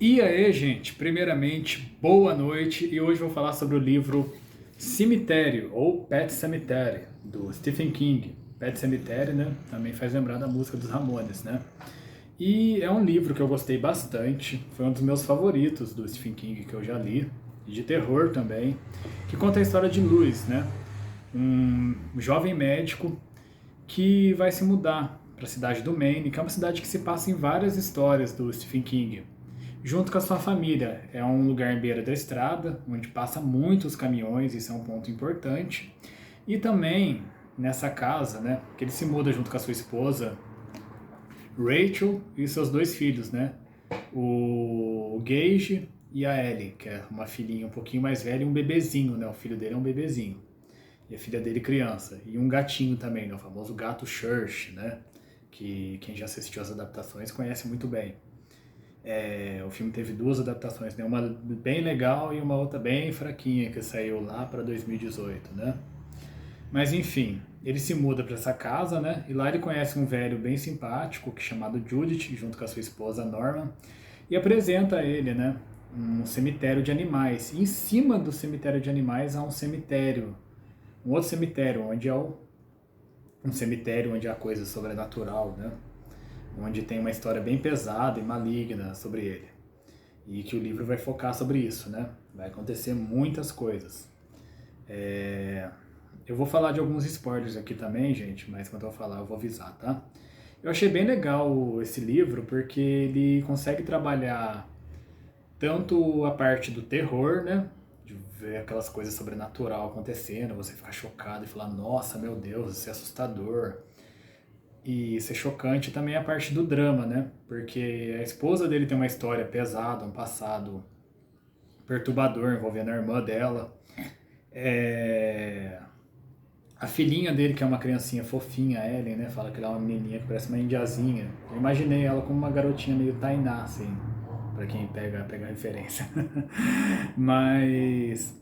E aí, gente, primeiramente, boa noite, e hoje vou falar sobre o livro Cemitério, ou Pet Sematary, do Stephen King. Pet Sematary, né, também faz lembrar da música dos Ramones, né? E é um livro que eu gostei bastante, foi um dos meus favoritos do Stephen King que eu já li, e de terror também, que conta a história de Louis, né? Um jovem médico que vai se mudar para a cidade do Maine, que é uma cidade que se passa em várias histórias do Stephen King, junto com a sua família. É um lugar em beira da estrada, onde passa muitos caminhões, isso é um ponto importante. E também nessa casa, né, que ele se muda junto com a sua esposa, Rachel, e seus dois filhos, né, o Gage e a Ellie, que é uma filhinha um pouquinho mais velha e um bebezinho, né, o filho dele é um bebezinho. E a filha dele criança. E um gatinho também, né, o famoso gato Church, né, que quem já assistiu as adaptações conhece muito bem. O filme teve duas adaptações, né? Uma bem legal e uma outra bem fraquinha que saiu lá para 2018, né? Mas enfim, ele se muda para essa casa, né? E lá ele conhece um velho bem simpático que é chamado Judith, junto com a sua esposa Norma, e apresenta a ele, né? Um cemitério de animais. E em cima do cemitério de animais há um cemitério, um outro cemitério um cemitério onde há coisa sobrenatural, né? Onde tem uma história bem pesada e maligna sobre ele. E que o livro vai focar sobre isso, né? Vai acontecer muitas coisas. Eu vou falar de alguns spoilers aqui também, gente, mas quando eu falar eu vou avisar, tá? Eu achei bem legal esse livro porque ele consegue trabalhar tanto a parte do terror, né? De ver aquelas coisas sobrenatural acontecendo, você ficar chocado e falar, nossa, meu Deus, isso é assustador. E ser chocante também é a parte do drama, né? Porque a esposa dele tem uma história pesada, um passado perturbador envolvendo a irmã dela. É... A filhinha dele, que é uma criancinha fofinha, a Ellen, né? Fala que ela é uma menininha que parece uma indiazinha. Eu imaginei ela como uma garotinha meio Tainá, assim, pra quem pega a referência. Mas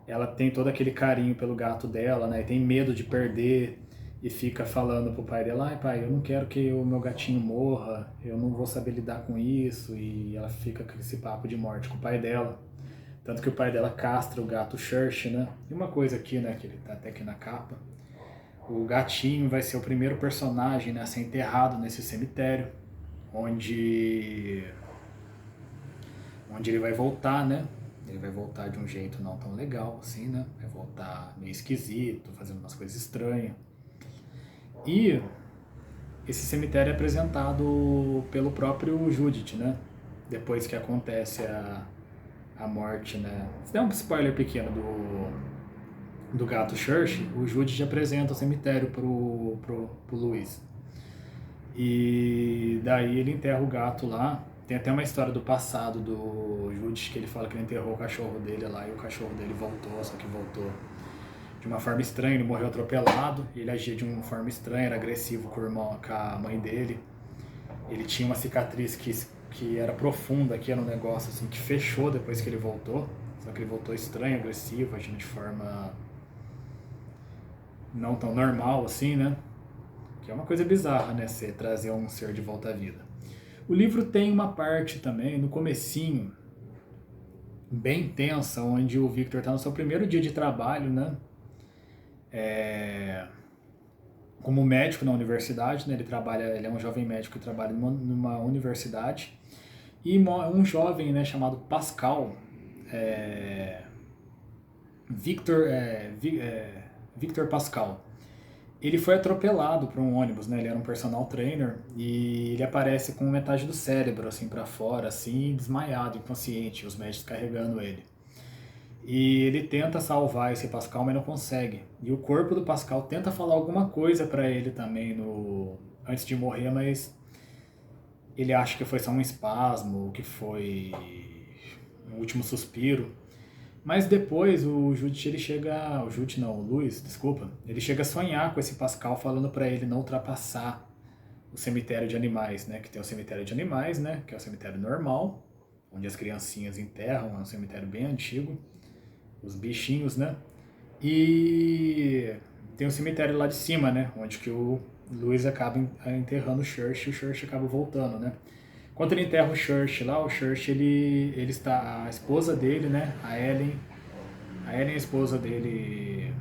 ela tem todo aquele carinho pelo gato dela, né? E tem medo de perder e fica falando pro pai dela, ai pai, eu não quero que o meu gatinho morra, eu não vou saber lidar com isso, e ela fica com esse papo de morte com o pai dela. Tanto que o pai dela castra o gato Church, né? E uma coisa aqui, né, que ele tá até aqui na capa, o gatinho vai ser o primeiro personagem, né, a ser enterrado nesse cemitério, onde ele vai voltar, né? Ele vai voltar de um jeito não tão legal, assim, né? Vai voltar meio esquisito, fazendo umas coisas estranhas. E esse cemitério é apresentado pelo próprio Judith, né? Depois que acontece a morte, né? Isso dá um spoiler pequeno do gato Church, o Judith apresenta o cemitério pro Luiz. E daí ele enterra o gato lá. Tem até uma história do passado do Judith que ele fala que ele enterrou o cachorro dele lá e o cachorro dele voltou, só que voltou de uma forma estranha, ele morreu atropelado, ele agia de uma forma estranha, era agressivo com com a mãe dele. Ele tinha uma cicatriz que era profunda, que era um negócio assim, que fechou depois que ele voltou, só que ele voltou estranho, agressivo, agindo de forma não tão normal assim, né? Que é uma coisa bizarra, né? Você trazer um ser de volta à vida. O livro tem uma parte também, no comecinho, bem tensa, onde o Victor está no seu primeiro dia de trabalho, né? Como médico na universidade, né? Ele é um jovem médico que trabalha numa universidade. E um jovem, né, chamado Pascal, é, Victor, Victor Pascal, ele foi atropelado por um ônibus, né? Ele era um personal trainer e ele aparece com metade do cérebro assim para fora, assim, desmaiado, inconsciente, os médicos carregando ele. E ele tenta salvar esse Pascal, mas não consegue. E o corpo do Pascal tenta falar alguma coisa para ele também no antes de morrer, mas ele acha que foi só um espasmo, que foi um último suspiro. Mas depois o Judith ele chega, o Judith não, o Luiz, desculpa, ele chega a sonhar com esse Pascal falando para ele não ultrapassar o cemitério de animais, né? Que tem o cemitério de animais, né? Que é o cemitério normal, onde as criancinhas enterram, é um cemitério bem antigo, os bichinhos, né? E tem o cemitério lá de cima, né? Onde que o Luiz acaba enterrando o Church e o Church acaba voltando, né? Quando ele enterra o Church lá, o Church, ele está, a esposa dele, né, a Ellen, a esposa dele,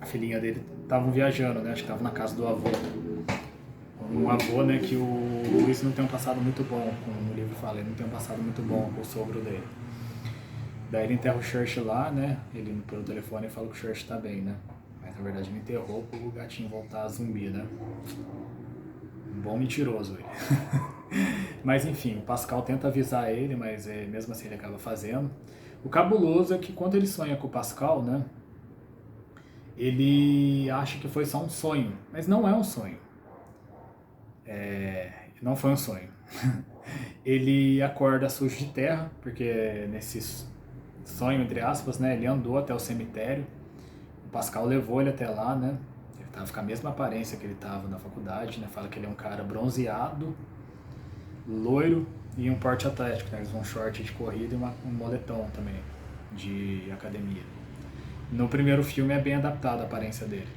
a filhinha dele, estavam viajando, né, acho que estavam na casa do avô. Um avô, né, que o Luiz não tem um passado muito bom, como o livro fala, ele não tem um passado muito bom com o sogro dele. Daí ele enterra o Church lá, né, ele pelo telefone fala que o Church tá bem, né, mas na verdade ele enterrou pro gatinho voltar a zumbi, né. Um bom mentiroso ele. Mas enfim, o Pascal tenta avisar ele, mas mesmo assim ele acaba fazendo. O cabuloso é que quando ele sonha com o Pascal, né, ele acha que foi só um sonho, mas não é um sonho. Não foi um sonho. Ele acorda sujo de terra, porque nesse sonho, entre aspas, né, ele andou até o cemitério. O Pascal levou ele até lá, né? Ele tava com a mesma aparência que ele tava na faculdade, né? Fala que ele é um cara bronzeado, loiro e um porte atlético, né? Eles usam um short de corrida e um moletom também de academia. No primeiro filme é bem adaptada a aparência dele,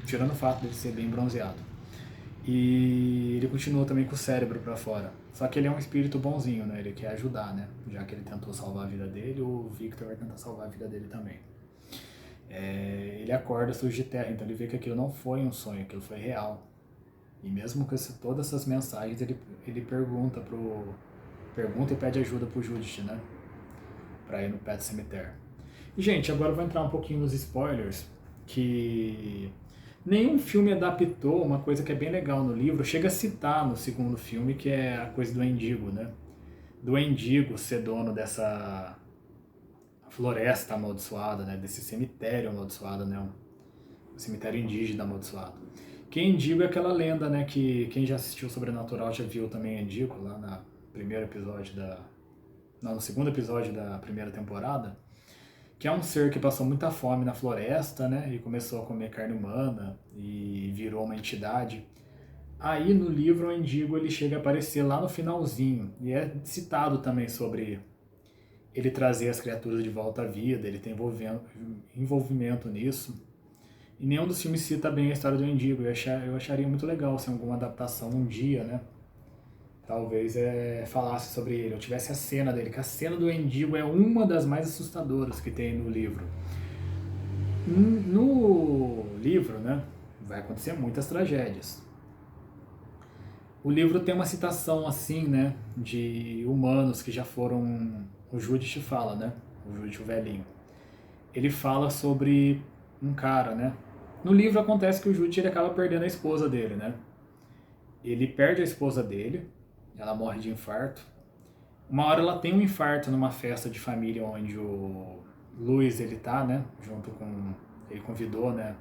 tirando o fato de ser bem bronzeado. E ele continua também com o cérebro para fora. Só que ele é um espírito bonzinho, né? Ele quer ajudar, né? Já que ele tentou salvar a vida dele, o Victor vai tentar salvar a vida dele também. Ele acorda sujo de terra, então ele vê que aquilo não foi um sonho, aquilo foi real. E mesmo com todas essas mensagens, ele pergunta e pede ajuda pro Judith, né? Pra ir no Pet Cemetery. E, gente, agora eu vou entrar um pouquinho nos spoilers, que nenhum filme adaptou uma coisa que é bem legal no livro, chega a citar no segundo filme, que é a coisa do Endigo, né? Do Endigo ser dono dessa floresta amaldiçoada, né? Desse cemitério amaldiçoado, né? Um cemitério indígena amaldiçoado. Que Endigo é aquela lenda, né? Que quem já assistiu Sobrenatural já viu também Endigo, lá no segundo episódio da primeira temporada, que é um ser que passou muita fome na floresta, né, e começou a comer carne humana e virou uma entidade. Aí no livro o Endigo ele chega a aparecer lá no finalzinho e é citado também sobre ele trazer as criaturas de volta à vida, ele tem envolvimento nisso. E nenhum dos filmes cita bem a história do Endigo. Eu acharia muito legal se alguma adaptação um dia, né, talvez falasse sobre ele, ou tivesse a cena dele, que a cena do Endigo é uma das mais assustadoras que tem no livro. No livro, né, vai acontecer muitas tragédias. O livro tem uma citação assim, né, de humanos que já foram... O Judith fala, né, o Judith, o velhinho. Ele fala sobre um cara, né. No livro acontece que o Judith ele acaba perdendo a esposa dele, né. Ele perde a esposa dele, ela morre de infarto. Uma hora ela tem um infarto numa festa de família onde o Luiz ele tá, né, ele convidou, né,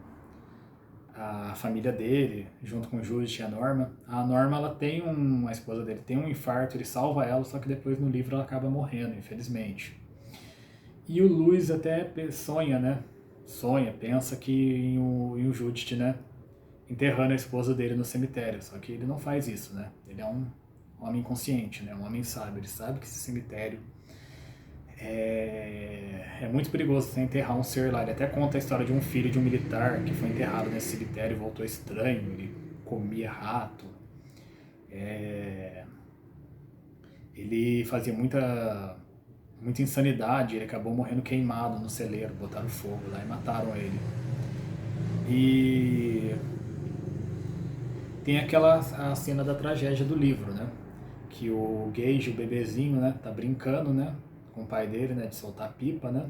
a família dele, junto com o Judith e a Norma. A Norma, a esposa dele tem um infarto, ele salva ela, só que depois no livro ela acaba morrendo, infelizmente. E o Luiz até sonha, né, pensa que em o Judith, né, enterrando a esposa dele no cemitério, só que ele não faz isso, né, ele é um homem consciente, né? Um homem sábio. Ele sabe que esse cemitério é muito perigoso você enterrar um ser lá. Ele até conta a história de um filho de um militar que foi enterrado nesse cemitério e voltou estranho. Ele comia rato. Ele fazia muita insanidade. Ele acabou morrendo queimado no celeiro. Botaram fogo lá e mataram ele. E tem a cena da tragédia do livro, né? Que o Gage, o bebezinho, né, tá brincando, né, com o pai dele, né, de soltar pipa, né,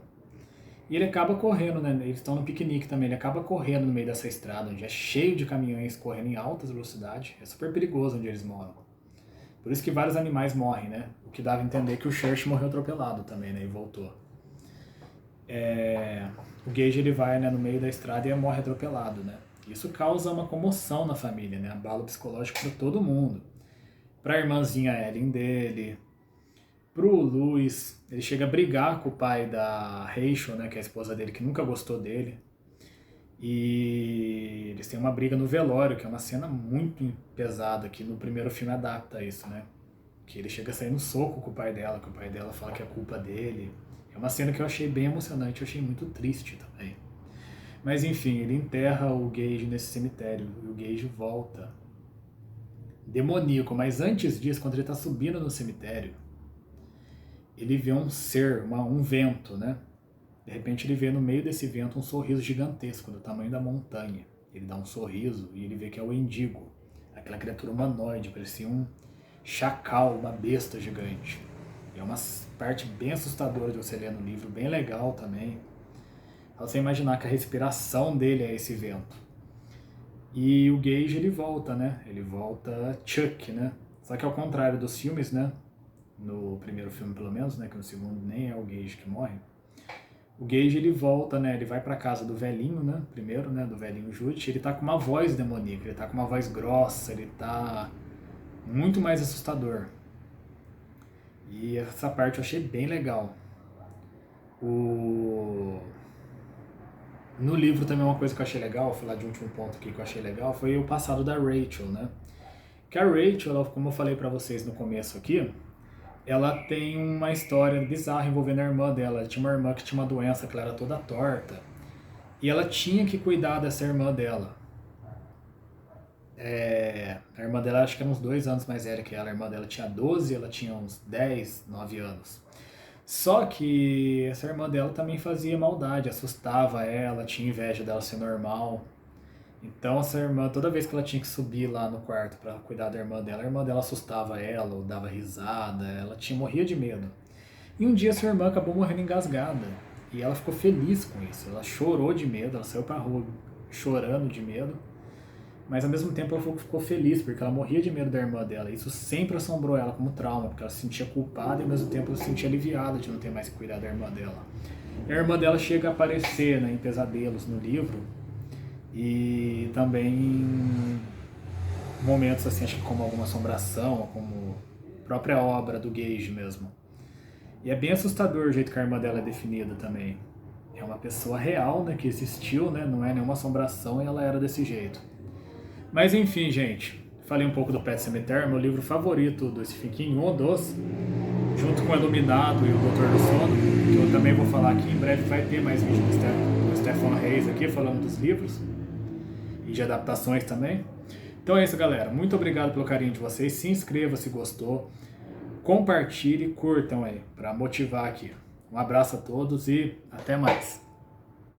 e ele acaba correndo, né, eles estão no piquenique também, ele acaba correndo no meio dessa estrada, onde é cheio de caminhões correndo em altas velocidades, é super perigoso onde eles moram. Por isso que vários animais morrem, né, o que dava a entender que o Church morreu atropelado também, né, e voltou. O Gage, ele vai, né, no meio da estrada e morre atropelado, né, isso causa uma comoção na família, né, abalo psicológico para todo mundo. Pra irmãzinha Ellen dele, pro Luiz, ele chega a brigar com o pai da Rachel, né, que é a esposa dele, que nunca gostou dele. E eles têm uma briga no velório, que é uma cena muito pesada, que no primeiro filme adapta isso, né? Que ele chega a sair no soco com o pai dela, que o pai dela fala que é culpa dele. É uma cena que eu achei bem emocionante, eu achei muito triste também. Mas enfim, ele enterra o Gage nesse cemitério, e o Gage volta demoníaco. Mas antes disso, quando ele está subindo no cemitério, ele vê um ser, um vento, né? De repente ele vê no meio desse vento um sorriso gigantesco, do tamanho da montanha. Ele dá um sorriso e ele vê que é o Endigo, aquela criatura humanoide, parecia um chacal, uma besta gigante. É uma parte bem assustadora de você ler no livro, bem legal também. Você imaginar que a respiração dele é esse vento. E o Gage, ele volta, né? Ele volta Chuck, né? Só que ao contrário dos filmes, né? No primeiro filme, pelo menos, né? Que no segundo nem é o Gage que morre. O Gage, ele volta, né? Ele vai pra casa do velhinho, né? Primeiro, né? Do velhinho Jute. Ele tá com uma voz demoníaca, ele tá com uma voz grossa, ele tá muito mais assustador. E essa parte eu achei bem legal. No livro também uma coisa que eu achei legal, vou falar de último ponto aqui que eu achei legal, foi o passado da Rachel, né? Que a Rachel, ela, como eu falei pra vocês no começo aqui, ela tem uma história bizarra envolvendo a irmã dela. Ela tinha uma irmã que tinha uma doença que ela era toda torta. E ela tinha que cuidar dessa irmã dela. A irmã dela acho que era uns 2 anos mais velha que ela. A irmã dela tinha 12, ela tinha uns 10, 9 anos. Só que essa irmã dela também fazia maldade, assustava ela, tinha inveja dela ser normal. Então essa irmã, toda vez que ela tinha que subir lá no quarto para cuidar da irmã dela, a irmã dela assustava ela, ou dava risada, ela morria de medo. E um dia essa irmã acabou morrendo engasgada, e ela ficou feliz com isso, ela chorou de medo, ela saiu pra rua chorando de medo, mas ao mesmo tempo ela ficou feliz, porque ela morria de medo da irmã dela. Isso sempre assombrou ela como trauma, porque ela se sentia culpada e ao mesmo tempo ela se sentia aliviada de não ter mais que cuidar da irmã dela. E a irmã dela chega a aparecer, né, em pesadelos no livro, e também em momentos assim, acho que como alguma assombração, como a própria obra do Gage mesmo. E é bem assustador o jeito que a irmã dela é definida também. É uma pessoa real, né, que existiu, né, não é nenhuma assombração, e ela era desse jeito. Mas enfim, gente, falei um pouco do Pet Sematary, meu livro favorito do Stephen King, um dos, junto com o Iluminado e o Doutor do Sono, que eu também vou falar aqui, em breve vai ter mais vídeo do Stephen Reis aqui, falando dos livros, e de adaptações também. Então é isso, galera, muito obrigado pelo carinho de vocês, se inscreva se gostou, compartilhe e curtam aí, para motivar aqui. Um abraço a todos e até mais.